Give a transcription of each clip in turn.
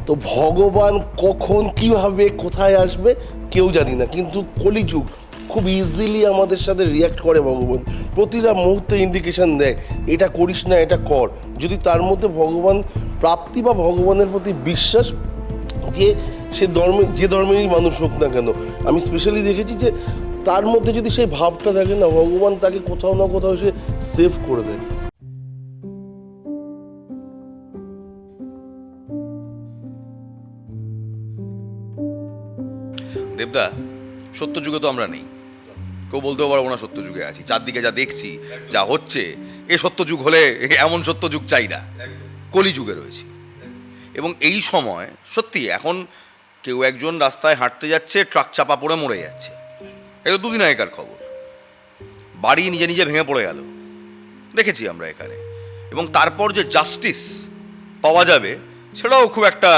তো ভগবান কখন কিভাবে কোথায় আসবে কেউ জানি না, কিন্তু কলিযুগ খুব ইজিলি আমাদের সাথে রিয়্যাক্ট করে ভগবান। প্রতিটা মুহূর্তে ইন্ডিকেশন দেয় এটা করিস না, এটা কর। যদি তার মধ্যে ভগবান প্রাপ্তি বা ভগবানের প্রতি বিশ্বাস, যে সে যে ধর্মেরই মানুষ হোক না কেন, আমি স্পেশালি দেখেছি যে তার মধ্যে যদি সেই ভাবটা থাকে না, ভগবান তাকে কোথাও না কোথাও সে সেভ করে দেয়। দেবদা, সত্যযুগে তো আমরা নেই, কেউ বলতেও পারবো না সত্যযুগে আছি। চারদিকে যা দেখছি, যা হচ্ছে, এ সত্যযুগ হলে এমন সত্যযুগ চাই না, কলিযুগে রয়েছি। এবং এই সময় সত্যি এখন কেউ একজন রাস্তায় হাঁটতে যাচ্ছে, ট্রাক চাপা পড়ে মরে যাচ্ছে। এই তো দুদিন আগেকার খবর। বাড়ি নিজে নিজে ভেঙে পড়ে গেল, দেখেছি আমরা এখানে। এবং তারপর যে জাস্টিস পাওয়া যাবে সেটাও খুব একটা,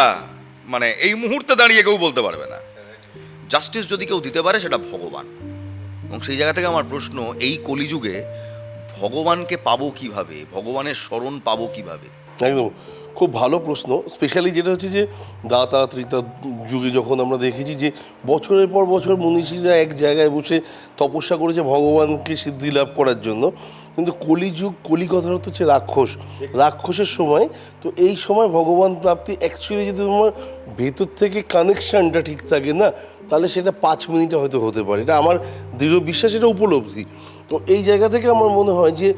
মানে এই মুহূর্তে দাঁড়িয়ে কেউ বলতে পারবে না। জাস্টিস যদি কেউ দিতে পারে সেটা ভগবান। এবং সেই জায়গা থেকে আমার প্রশ্ন, এই কলিযুগে ভগবানকে পাবো কিভাবে, ভগবানের শরণ পাবো কিভাবে? একদম খুব ভালো প্রশ্ন। স্পেশালি যেটা হচ্ছে যে দাতা ত্রেতা যুগে যখন আমরা দেখেছি যে বছরের পর বছর মনীষীরা এক জায়গায় বসে তপস্যা করেছে ভগবানকে সিদ্ধি লাভ করার জন্য, কিন্তু কলিযুগ, কলি কথার অর্থ হচ্ছে রাক্ষস, রাক্ষসের সময়। তো এই সময় ভগবান প্রাপ্তি অ্যাকচুয়ালি যদি তোমার ভেতর থেকে কানেকশানটা ঠিক থাকে না, তাহলে সেটা 5 মিনিটে হয়তো হতে পারে। এটা আমার দৃঢ় বিশ্বাস, এটা উপলব্ধি। তো এই জায়গা থেকে আমার মনে হয় যে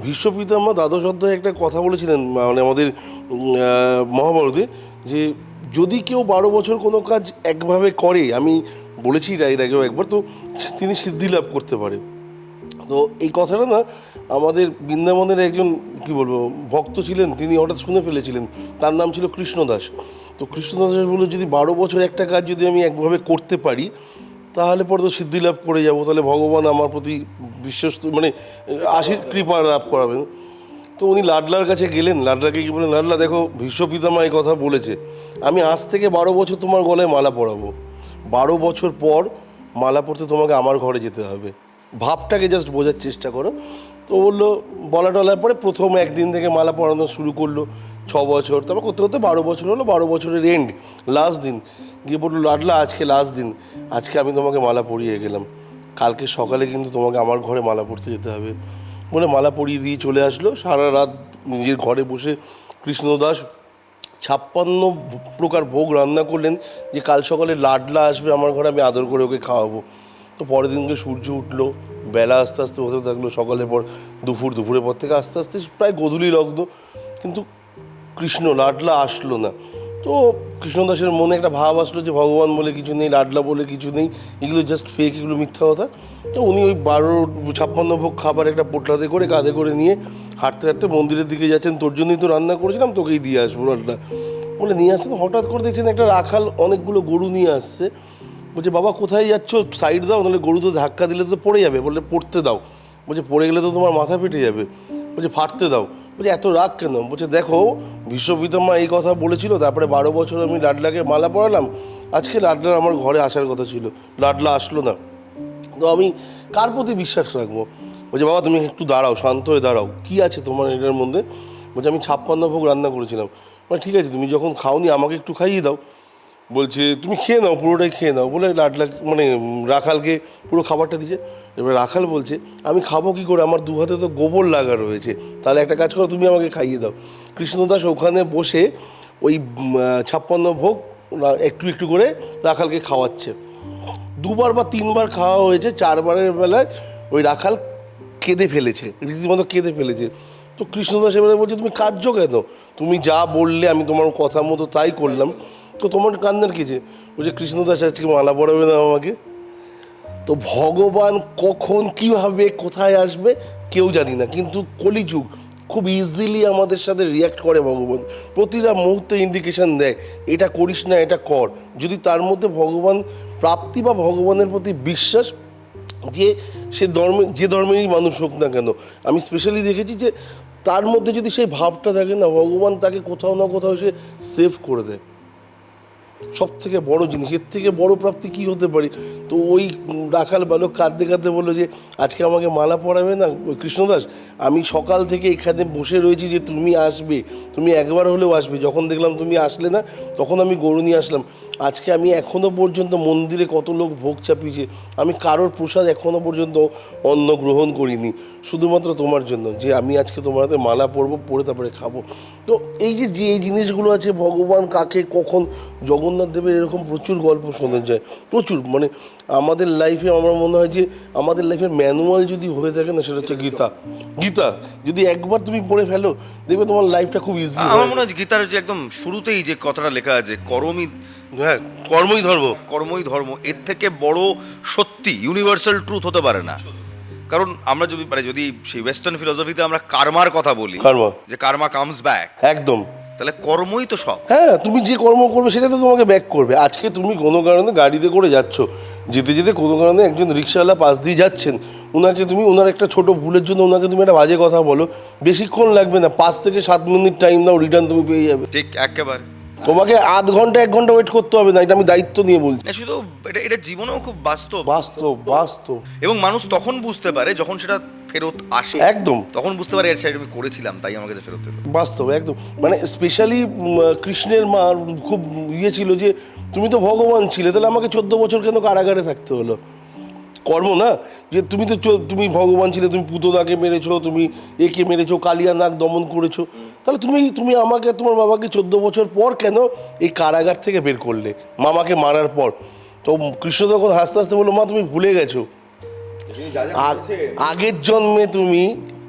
ভীষ্ম পিতামহ দ্বাদশ অধ্যায়ে একটা কথা বলেছিলেন, মানে আমাদের মহাভারতে, যে যদি কেউ 12 বছর কোনো কাজ একভাবে করে, আমি বলেছি এর আগেও একবার, তো তিনি সিদ্ধি লাভ করতে পারে। তো এই কথাটা না আমাদের বৃন্দাবনের একজন কি বলবো ভক্ত ছিলেন, তিনি হঠাৎ শুনে ফেলেছিলেন। তার নাম ছিল কৃষ্ণদাস। তো কৃষ্ণদাসের বলে যদি 12 বছর একটা কাজ যদি আমি একভাবে করতে পারি, তাহলে পরে তো সিদ্ধি লাভ করে যাব, তাহলে ভগবান আমার প্রতি বিশ্বস্ত, মানে কৃপা লাভ করাবেন। তো উনি লাডলার কাছে গেলেন, লাডলাকে কি বলেন, লাডলা দেখো ভীষ্ম পিতামহ এই কথা বলেছে, আমি আজ থেকে 12 বছর তোমার গলায় মালা পরাবো, 12 বছর পর মালা পরতে তোমাকে আমার ঘরে যেতে হবে, ভাবটাকে জাস্ট বোঝার চেষ্টা করো। তো বললো, বলা টলার পরে প্রথম একদিন থেকে মালা পরানো শুরু করলো, 6 বছর, তারপর করতে করতে 12 বছর হলো। 12 বছরের এন্ড, লাস্ট দিন গিয়ে বললো, লাডলা আজকে লাস্ট দিন, আজকে আমি তোমাকে মালা পরিয়ে গেলাম, কালকে সকালে কিন্তু তোমাকে আমার ঘরে মালা পরতে যেতে হবে। বলে মালা পরিয়ে দিয়ে চলে আসলো। সারা রাত নিজের ঘরে বসে কৃষ্ণদাস 56 প্রকার ভোগ রান্না করলেন, যে কাল সকালে লাডলা আসবে আমার ঘরে, আমি আদর করে ওকে খাওয়াবো। তো পরের দিনকে সূর্য উঠলো, বেলা আস্তে আস্তে হতে থাকলো, সকালের পর দুপুরের পর থেকে আস্তে আস্তে প্রায় গোধূলি লগ্ন, কিন্তু কৃষ্ণ লাডলা আসলো না। তো কৃষ্ণদাসের মনে একটা ভাব আসলো যে ভগবান বলে কিছু নেই, লাডলা বলে কিছু নেই, এগুলো জাস্ট ফেক, এগুলো মিথ্যা কথা। তো উনি ওই 56 ভোগ খাবার একটা পোটলাতে করে কাঁধে করে নিয়ে হাঁটতে হাঁটতে মন্দিরের দিকে যাচ্ছেন। তোর জন্যই তো রান্না করেছিলাম, তোকেই দিয়ে আসবো লাডলা বলে নিয়ে আসতে। হঠাৎ করে দেখছেন একটা রাখাল অনেকগুলো গরু নিয়ে আসছে। বলছে, বাবা কোথায় যাচ্ছ, সাইড দাও, নাহলে গরু তো ধাক্কা দিলে তো পড়ে যাবে। বললে, পড়তে দাও। বলছে, পড়ে গেলে তো তোমার মাথা ফেটে যাবে। বলছে, ফাটতে দাও। বলছে, এত রাগ কেন? বলছে, দেখো ভীষ্ম পিতামহ এই কথা বলেছিল, তারপরে 12 বছর আমি লাডলাকে মালা পরালাম, আজকে লাডলার আমার ঘরে আসার কথা ছিল, লাডলা আসলো না, তো আমি কার প্রতি বিশ্বাস রাখবো? বলছে, বাবা তুমি একটু দাঁড়াও, শান্ত হয়ে দাঁড়াও, কী আছে তোমার এটার মধ্যে? বলছে, আমি 56 ভোগ রান্না করেছিলাম। মানে ঠিক আছে, তুমি যখন খাওনি আমাকে একটু খাইয়ে দাও। বলছে, তুমি খেয়ে নাও, পুরোটাই খেয়ে নাও। বলে লাডলা মানে রাখালকে পুরো খাবারটা দিচ্ছে। এবার রাখাল বলছে, আমি খাবো কী করে, আমার 2 হাতে তো গোবর লাগা রয়েছে, তাহলে একটা কাজ করো, তুমি আমাকে খাইয়ে দাও। কৃষ্ণদাস ওখানে বসে ওই 56 ভোগ একটু একটু করে রাখালকে খাওয়াচ্ছে। 2বার বা 3বার খাওয়া হয়েছে, 4বারের বেলায় ওই রাখাল কেঁদে ফেলেছে, রীতিমতো কেঁদে ফেলেছে। তো কৃষ্ণদাস এবারে বলছে, তুমি কাঁদছো কেন? তুমি যা বললে আমি তোমার কথা মতো তাই করলাম, তো তোমার কান্নার কিছু? বলছে, কৃষ্ণদাস আজকে মালা পরাবে না আমাকে। তো ভগবান কখন কিভাবে কোথায় আসবে কেউ জানি না, কিন্তু কলিযুগ খুব ইজিলি আমাদের সাথে রিয়্যাক্ট করে ভগবান। প্রতিটা মুহূর্তে ইন্ডিকেশন দেয় এটা করিস না, এটা কর। যদি তার মধ্যে ভগবান প্রাপ্তি বা ভগবানের প্রতি বিশ্বাস, যে সে যে ধর্মেরই মানুষ হোক না কেন, আমি স্পেশালি দেখেছি যে তার মধ্যে যদি সেই ভাবটা থাকে না, ভগবান তাকে কোথাও না কোথাও সে সেভ করে দেয়। সব থেকে বড় জিনিস, এর থেকে বড় প্রাপ্তি কি হতে পারে? তো ওই রাখাল বালক কাঁদতে কাঁদতে বললো যে আজকে আমাকে মালা পরাবে না ওই কৃষ্ণদাস? আমি সকাল থেকে এখানে বসে রয়েছি যে তুমি আসবে, তুমি একবার হলেও আসবে। যখন দেখলাম তুমি আসলে না, তখন আমি গরু নিয়ে আসলাম। আজকে আমি এখনও পর্যন্ত মন্দিরে কত লোক ভোগ চাপিয়েছে, আমি কারোর প্রসাদ এখনও পর্যন্ত অন্ন গ্রহণ করিনি, শুধুমাত্র তোমার জন্য, যে আমি আজকে তোমার হাতে মালা পরবো, পরে তারপরে খাবো। তো এই যে এই জিনিসগুলো আছে, ভগবান কাকে কখন, জগন্নাথ দেবের এরকম প্রচুর গল্প শোনা যায়, প্রচুর। মানে আমাদের লাইফে আমার মনে হয় যে আমাদের লাইফের ম্যানুয়াল যদি হয়ে থাকে না, সেটা হচ্ছে গীতা। গীতা যদি একবার তুমি পড়ে ফেলো, দেখবে তোমার লাইফটা খুব ইজি। আমার মনে হয় গীতার যে একদম শুরুতেই যে কথাটা লেখা আছে, হ্যাঁ, কর্মই ধর্ম। কর্মই ধর্ম, এর থেকে বড় সত্যি ইউনিভার্সাল ট্রুথ হতে পারে না। কারণ আমরা যদি সেই ওয়েস্টার্ন ফিলোসফিতে আমরা কার্মার কথা বলি, কর্ম, যে কার্মা কামস ব্যাক, একদম। তাহলে কর্মই তো সব। হ্যাঁ, তুমি যে কর্ম করবে সেটা তো তোমাকে ব্যাক করবে। আজকে তুমি কোনো কারণে গাড়িতে করে যাচ্ছ, যেতে যেতে কোনো কারণে একজন রিক্সাওয়ালা পাশ দিয়ে যাচ্ছেন, ওনার একটা ছোট ভুলের জন্য ওনাকে তুমি একটা বাজে কথা বলো, বেশিক্ষণ লাগবে না, 5 থেকে 7 মিনিট টাইম দাও, রিটার্ন তুমি পেয়ে যাবে। ঠিক, একেবারে। তোমাকে আধ ঘন্টা 1 ঘন্টা ওয়েট করতে হবে না, এটা আমি দায়িত্ব নিয়ে বলছি। না, শুধু এটা জীবনেও খুব বাস্তব। বাস্তব, বাস্তব। এবং মানুষ তখন বুঝতে পারে যখন সেটা ফেরত আসে, একদম তখন বুঝতে পারে এর সাইড আমি করেছিলাম, তাই আমার কাছে ফেরত এলো। বাস্তব, একদম। মানে স্পেশালি কৃষ্ণের মা খুব ছিল যে তুমি তো ভগবান ছিলে, তাহলে আমাকে 14 বছর কেন কারাগারে থাকতে হলো? কর্ম না, যে তুমি ভগবান ছিলে, তুমি পুতনাকে মেরেছো, তুমি একে মেরেছো, কালিয়া নাগ দমন করেছো, তাহলে তুমি আমাকে, তোমার বাবাকে 14 বছর পর কেন এই কারাগার থেকে বের করলে, মামাকে মারার পর? তো কৃষ্ণ তখন হাসতে হাসতে বললো, মা তুমি ভুলে গেছো, আগের জন্মে তুমি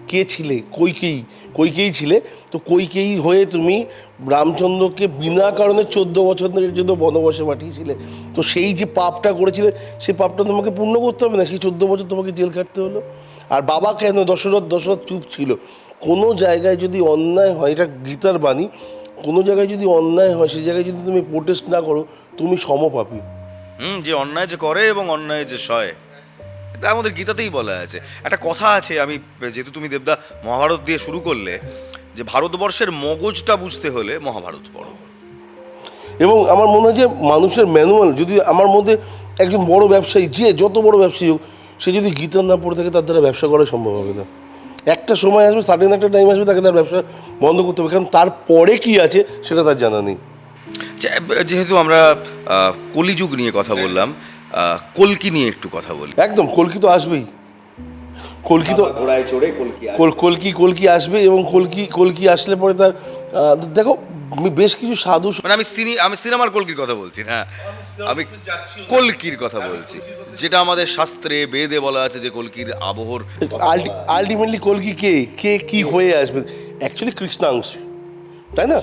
কে ছিলে? কৈকেয়ী ছিলে। তো কৈকেয়ী হয়ে তুমি রামচন্দ্রকে বিনা কারণে 14 বছরের জন্য বনবাসে পাঠিয়েছিলে। তো সেই যে পাপটা করেছিলে, সেই পাপটা তোমাকে পূর্ণ করতে হবে না, সেই 14 বছর তোমাকে জেল খাটতে হলো। আর বাবা কেন, দশরথ চুপ ছিল। কোনো জায়গায় যদি অন্যায় হয়, এটা গীতার বাণী, কোনো জায়গায় যদি অন্যায় হয়, সেই জায়গায় যদি তুমি প্রোটেস্ট না করো, তুমি সমপাপী। যে অন্যায় যে করে এবং অন্যায় যে সয়, এটা আমাদের গীতাতেই বলা আছে। একটা কথা আছে, আমি যেহেতু তুমি দেবদা মহাভারত দিয়ে শুরু করলে, যে ভারতবর্ষের মগজটা বুঝতে হলে মহাভারত পড়ো। এবং আমার মনে হয় যে মানুষের ম্যানুয়াল, যদি আমার মধ্যে একজন বড় ব্যবসায়ী, যে যত বড় ব্যবসায়ী হোক, সে যদি গীতা না পড়ে থাকে, তার দ্বারা ব্যবসা করা সম্ভব হবে না। একটা সময় আসবে, সাডেন একটা টাইম আসবে, তাকে তার ব্যবসা বন্ধ করতে হবে, কারণ তারপরে কি আছে সেটা তার জানা নেই। যেহেতু আমরা কলিযুগ নিয়ে কথা বললাম, কল্কি নিয়ে একটু কথা বলি। একদম, কল্কি তো আসবেই। কল্কি তো ঘোড়ায় চড়ে কল্কি আসবে, এবং কল্কি আসলে পরে তার দেখো বেশ কিছু সাধু, মানে আমি সিনেমার কল্কির কথা বলছি না, আমি কল্কির কথা বলছি, যেটা আমাদের শাস্ত্রে বেদে বলা আছে যে কল্কির আবহর আলটিমেটলি কল্কি কে কি হয়ে আসবে, অ্যাকচুয়ালি কৃষ্ণাংশ, তাই না?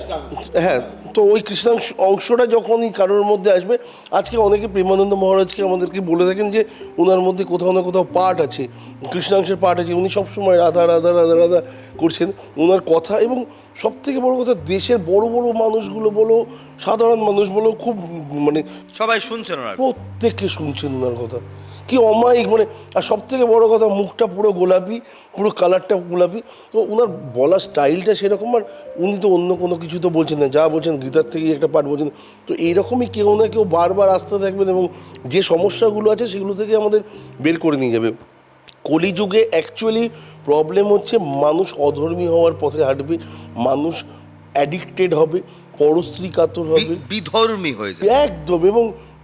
হ্যাঁ, তো ওই কৃষ্ণাংশ অংশটা যখনই কারোর মধ্যে আসবে, আজকে অনেকে প্রেমানন্দ মহারাজকে আমাদেরকে বলে থাকেন যে ওনার মধ্যে কোথাও না কোথাও পার্ট আছে, কৃষ্ণাংশের পার্ট আছে, উনি সবসময় রাধা রাধা রাধা রাধা করছেন। ওনার কথা, এবং সব থেকে বড় কথা, দেশের বড় বড় মানুষগুলো বলো, সাধারণ মানুষ বলো, খুব মানে সবাই শুনছেন ওনার, প্রত্যেকে শুনছেন ওনার কথা, কি অমায়িক। মানে আর সব থেকে বড় কথা, মুখটা পুরো গোলাপি, পুরো কালারটা গোলাপি। তো ওনার বলার স্টাইলটা সেরকম, আর উনি তো অন্য কোনো কিছু তো বলছেন না, যা বলছেন গীতার থেকেই একটা পাঠ বলছেন। তো এইরকমই কেউ না কেউ বারবার আসতে থাকবেন, এবং যে সমস্যাগুলো আছে সেগুলো থেকে আমাদের বের করে নিয়ে যাবে। কলিযুগে অ্যাকচুয়ালি প্রবলেম হচ্ছে, মানুষ অধর্মী হওয়ার পথে হাঁটবে, মানুষ অ্যাডিক্টেড হবে, পরশ্রী কাতর হবে, বিধর্মী হয়ে যায় একদম, এবং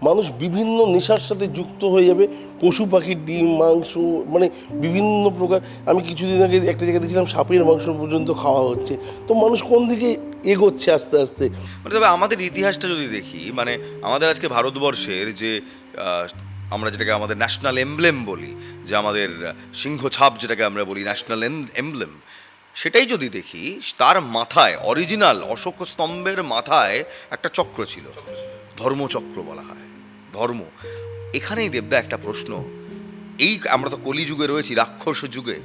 মানুষ বিভিন্ন নেশার সাথে যুক্ত হয়ে যাবে, পশু পাখির ডিম, মাংস, মানে বিভিন্ন প্রকার। আমি কিছুদিন আগে একটা জায়গায় দেখছিলাম, সাপের মাংস পর্যন্ত খাওয়া হচ্ছে। তো মানুষ কোন দিকে এগোচ্ছে আস্তে আস্তে? মানে তবে আমাদের ইতিহাসটা যদি দেখি, মানে আমাদের আজকে ভারতবর্ষের যে আমরা যেটাকে আমাদের ন্যাশনাল এমব্লেম বলি, যে আমাদের সিংহ ছাপ যেটাকে আমরা বলি ন্যাশনাল এমব্লেম, সেটাই যদি দেখি, তার মাথায় অরিজিনাল অশোক স্তম্ভের মাথায় একটা চক্র ছিল, ধর্মচক্র বলা হয়। ধর্ম, এখানেই দেবদা একটা প্রশ্ন, এই আমরা তো কলিযুগে রয়েছি, রাক্ষস যুগে,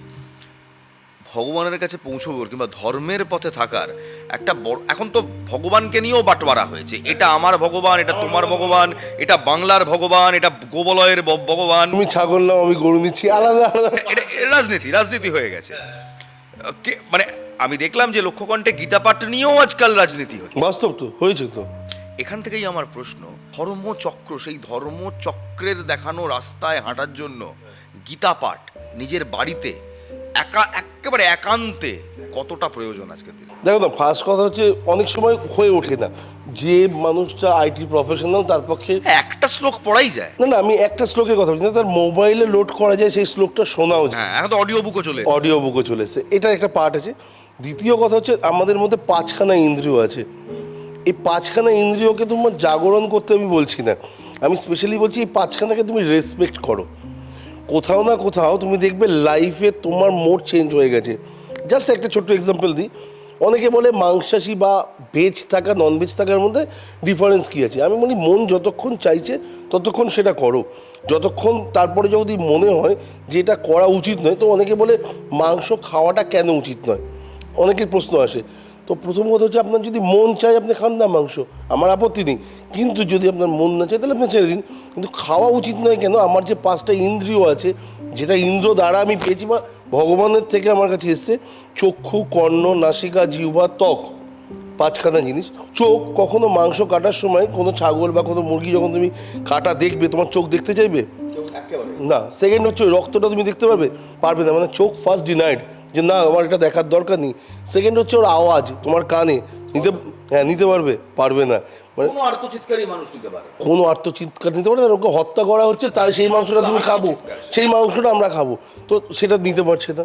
ভগবানের কাছে পৌঁছবো কিংবা ধর্মের পথে থাকার একটা বড়, এখন তো ভগবানকে নিয়েও বাটবারা হয়েছে, এটা আমার ভগবান, এটা তোমার ভগবান, এটা বাংলার ভগবান, এটা গোবলয়ের ভগবান, তুমি ছাগল নাও, আমি গরু নিচ্ছি, আলাদা আলাদা। এটা রাজনীতি হয়ে গেছে। মানে আমি দেখলাম যে লক্ষ্যকণ্ঠে গীতা পাঠ নিয়েও আজকাল রাজনীতি হচ্ছে। বাস্তব তো হয়েছে তো। এখান থেকেই আমার প্রশ্ন, ধর্মচক্র, সেই ধর্মচক্রের দেখানো রাস্তায় হাঁটার জন্য গীতা পাঠ নিজের বাড়িতে একেবারে একান্তে কতটা প্রয়োজন আজকের দিনে? দেখো না, ফার্স্ট কথা হচ্ছে অনেক সময় হয়ে ওঠে না, যে মানুষটা আইটি প্রফেশনাল তার পক্ষে একটা শ্লোক পড়াই যায়। না না, আমি একটা শ্লোকের কথা বলছি না, তার মোবাইলে লোড করা যায় সেই শ্লোকটা শোনাও যায়, হ্যাঁ, এখন তো অডিও বুকও চলে এলো। অডিও বুকও চলে এসেছে, এটা একটা পার্ট আছে। দ্বিতীয় কথা হচ্ছে আমাদের মধ্যে 5খানা ইন্দ্রিয় আছে। এই 5খানা ইন্দ্রিয়কে তোমার জাগরণ করতে আমি বলছি না, আমি স্পেশালি বলছি এই 5খানাকে তুমি রেসপেক্ট করো। কোথাও না কোথাও তুমি দেখবে লাইফে তোমার মোড চেঞ্জ হয়ে গেছে। জাস্ট একটা ছোট্ট এক্সাম্পল দিই, অনেকে বলে মাংসাশী বা ভেজ থাকা নন ভেজ থাকার মধ্যে ডিফারেন্স কী আছে। আমি বলি মন যতক্ষণ চাইছে ততক্ষণ সেটা করো, যতক্ষণ তারপরে যদি মনে হয় যে এটা করা উচিত নয়, তো অনেকে বলে মাংস খাওয়াটা কেন উচিত নয়, অনেকের প্রশ্ন আসে। তো প্রথম কথা হচ্ছে আপনার যদি মন চায় আপনি খান না মাংস, আমার আপত্তি নেই, কিন্তু যদি আপনার মন না চায় তাহলে আপনি ছেড়ে দিন। কিন্তু খাওয়া উচিত নয় কেন? আমার যে 5টা ইন্দ্রিয় আছে, যেটা ইন্দ্র দ্বারা আমি পেয়েছি বা ভগবানের থেকে আমার কাছে এসছে, চক্ষু, কর্ণ, নাসিকা, জিহ্বা, ত্বক, 5খানা জিনিস। চোখ, কখনো মাংস কাটার সময় কোনো ছাগল বা কোনো মুরগি যখন তুমি কাটা দেখবে, তোমার চোখ দেখতে চাইবে না। সেকেন্ড হচ্ছে ওই রক্তটা তুমি দেখতে পারবে না, মানে চোখ ফার্স্ট ডিনাইড যে না আমার এটা দেখার দরকার নেই। সেকেন্ড হচ্ছে ওর আওয়াজ তোমার কানে নিতে পারবে না, মানে কোনো আর্তচিৎকারী মানুষ নিতে পারে, কোনো আত্মচিৎকার নিতে পারে না। ওকে হত্যা করা হচ্ছে, তার সেই মাংসটা তুমি খাবো, সেই মাংসটা আমরা খাবো, তো সেটা নিতে পারছে না।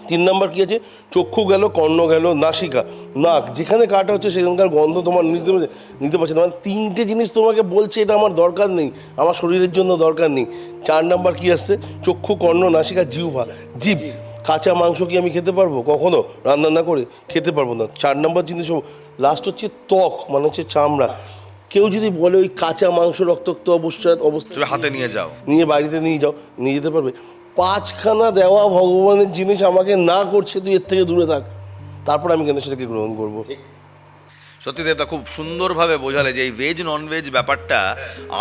3 নাম্বার কী আছে? চক্ষু গেল, কর্ণ গেল, নাসিকা, নাক, যেখানে কাটা হচ্ছে সেখানকার গন্ধ তোমার নিতে পারছে না, মানে 3টে জিনিস তোমাকে বলছে এটা আমার দরকার নেই, আমার শরীরের জন্য দরকার নেই। 4 নাম্বার কী আসছে? চক্ষু, কর্ণ, নাসিকা, জিহ্বা, জিভ। কাঁচা মাংস কি আমি খেতে পারবো? কখনো রান্না না করে খেতে পারবো না। 4 নাম্বার জিনিস। লাস্ট হচ্ছে ত্বক, মানে হচ্ছে চামড়া। কেউ যদি বলে ওই কাঁচা মাংস রক্তাক্ত অবস্থা হাতে নিয়ে যাও, নিয়ে বাড়িতে নিয়ে যেতে পারবে? 5খানা দেওয়া ভগবানের জিনিস আমাকে না করছে তুই এর থেকে দূরে থাক, তারপর আমি কেন সেটাকে গ্রহণ করবো? সত্যি দেবদা খুব সুন্দরভাবে বোঝালে যে এই ভেজ নন ভেজ ব্যাপারটা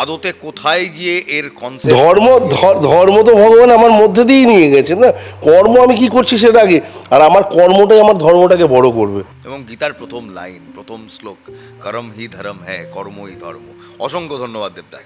আদতে কোথায় গিয়ে এর কনসেপ্ট। ধর্ম তো ভগবান আমার মধ্যে দিয়েই নিয়ে গেছে না, কর্ম আমি কি করছি সেটা আগে, আর আমার কর্মটাই আমার ধর্মটাকে বড় করবে। এবং গীতার প্রথম লাইন, প্রথম শ্লোক, করম হি ধর্ম হ্যায়, কর্মই ধর্ম। অসংখ্য ধন্যবাদ দেবদা।